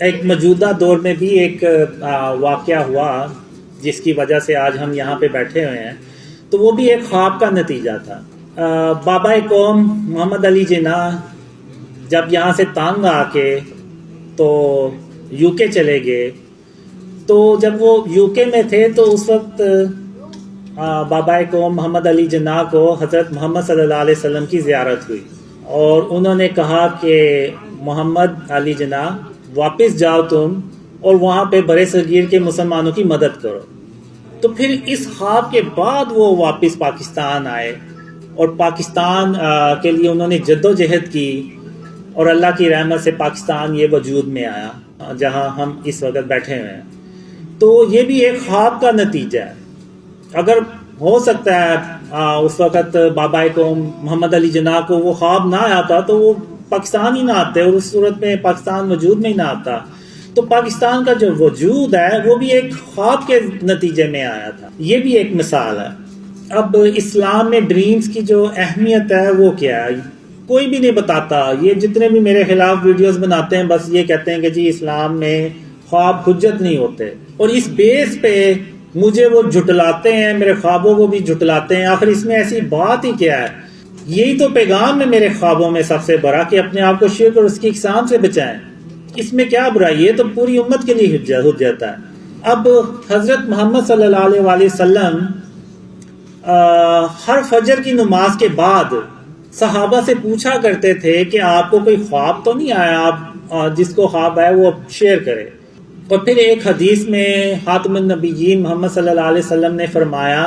ایک موجودہ دور میں بھی ایک واقعہ ہوا جس کی وجہ سے آج ہم یہاں پہ بیٹھے ہوئے ہیں، تو وہ بھی ایک خواب کا نتیجہ تھا۔ بابا قوم محمد علی جناح جب یہاں سے تانگ آ کے تو یو کے چلے گئے، تو جب وہ یو کے میں تھے تو اس وقت بابا قوم محمد علی جناح کو حضرت محمد صلی اللہ علیہ وسلم کی زیارت ہوئی، اور انہوں نے کہا کہ محمد علی جناح واپس جاؤ تم اور وہاں پہ برے صغیر کے مسلمانوں کی مدد کرو۔ تو پھر اس خواب کے بعد وہ واپس پاکستان آئے اور پاکستان کے لیے انہوں نے جد و جہد کی، اور اللہ کی رحمت سے پاکستان یہ وجود میں آیا جہاں ہم اس وقت بیٹھے ہوئے ہیں۔ تو یہ بھی ایک خواب کا نتیجہ ہے۔ اگر ہو سکتا ہے اس وقت بابا قوم محمد علی جناح کو وہ خواب نہ آتا تو وہ پاکستان ہی نہ آتے، اور اس صورت میں پاکستان وجود میں ہی نہ آتا۔ تو پاکستان کا جو وجود ہے وہ بھی ایک خواب کے نتیجے میں آیا تھا۔ یہ بھی ایک مثال ہے۔ اب اسلام میں ڈریمز کی جو اہمیت ہے وہ کیا ہے، کوئی بھی نہیں بتاتا۔ یہ جتنے بھی میرے خلاف ویڈیوز بناتے ہیں بس یہ کہتے ہیں کہ جی اسلام میں خواب حجت نہیں ہوتے، اور اس بیس پہ مجھے وہ جھٹلاتے ہیں، میرے خوابوں کو بھی جھٹلاتے ہیں۔ آخر اس میں ایسی بات ہی کیا ہے؟ یہی تو پیغام ہے میرے خوابوں میں سب سے بڑا، کہ اپنے آپ کو شرک اور اس کی اقسام سے بچائیں۔ اس میں کیا برائی ہے؟ تو پوری امت کے لیے حجت ہے۔ اب حضرت محمد صلی اللہ علیہ وآلہ وسلم ہر فجر کی نماز کے بعد صحابہ سے پوچھا کرتے تھے کہ آپ کو کوئی خواب تو نہیں آیا؟ آپ جس کو خواب آئے وہ شیئر کرے۔ اور پھر ایک حدیث میں خاتم النبیین محمد صلی اللہ علیہ وسلم نے فرمایا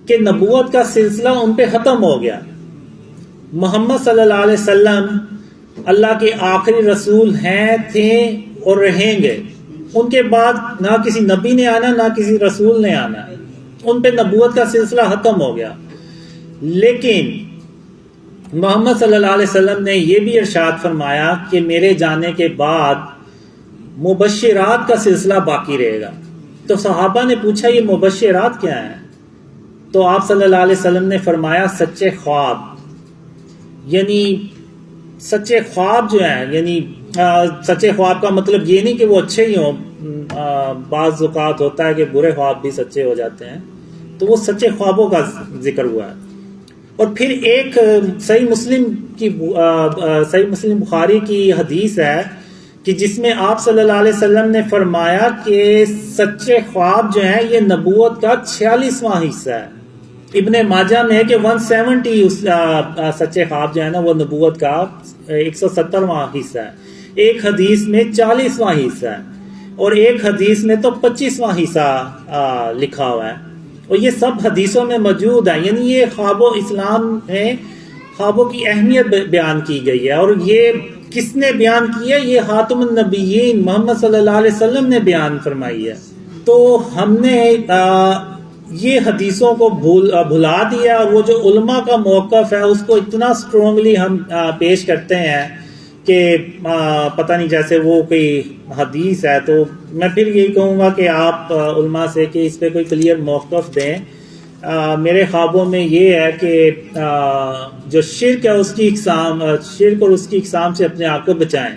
کہ نبوت کا سلسلہ ان پہ ختم ہو گیا۔ محمد صلی اللہ علیہ وسلم اللہ کے آخری رسول ہیں، تھے اور رہیں گے۔ ان کے بعد نہ کسی نبی نے آنا نہ کسی رسول نے آنا، ان پہ نبوت کا سلسلہ ختم ہو گیا۔ لیکن محمد صلی اللہ علیہ وسلم نے یہ بھی ارشاد فرمایا کہ میرے جانے کے بعد مبشرات کا سلسلہ باقی رہے گا۔ تو صحابہ نے پوچھا یہ مبشرات کیا ہیں؟ تو آپ صلی اللہ علیہ وسلم نے فرمایا سچے خواب، یعنی سچے خواب جو ہیں، یعنی سچے خواب کا مطلب یہ نہیں کہ وہ اچھے ہی ہوں، بعض اوقات ہوتا ہے کہ برے خواب بھی سچے ہو جاتے ہیں، تو وہ سچے خوابوں کا ذکر ہوا ہے۔ اور پھر ایک صحیح مسلم بخاری کی حدیث ہے کہ جس میں آپ صلی اللہ علیہ وسلم نے فرمایا کہ سچے خواب جو ہیں یہ نبوت کا 46واں حصہ ہے۔ ابن ماجہ میں ہے کہ 170 سچے خواب جو ہے نا وہ نبوت کا 170واں حصہ ہے۔ ایک حدیث میں 40واں حصہ ہے، اور ایک حدیث میں تو 25واں حصہ لکھا ہوا ہے، اور یہ سب حدیثوں میں موجود ہے۔ یعنی یہ خوابوں، اسلام میں خوابوں کی اہمیت بیان کی گئی ہے، اور یہ کس نے بیان کی ہے؟ یہ خاتم النبیین محمد صلی اللہ علیہ وسلم نے بیان فرمائی ہے۔ تو ہم نے یہ حدیثوں کو بھلا دیا، اور وہ جو علماء کا موقف ہے اس کو اتنا اسٹرانگلی ہم پیش کرتے ہیں کہ پتہ نہیں جیسے وہ کوئی حدیث ہے۔ تو میں پھر یہی کہوں گا کہ آپ علماء سے کہ اس پہ کوئی کلیئر موقف دیں۔ میرے خوابوں میں یہ ہے کہ جو شرک ہے اس کی اقسام، شرک اور اس کی اقسام سے اپنے آپ کو بچائیں۔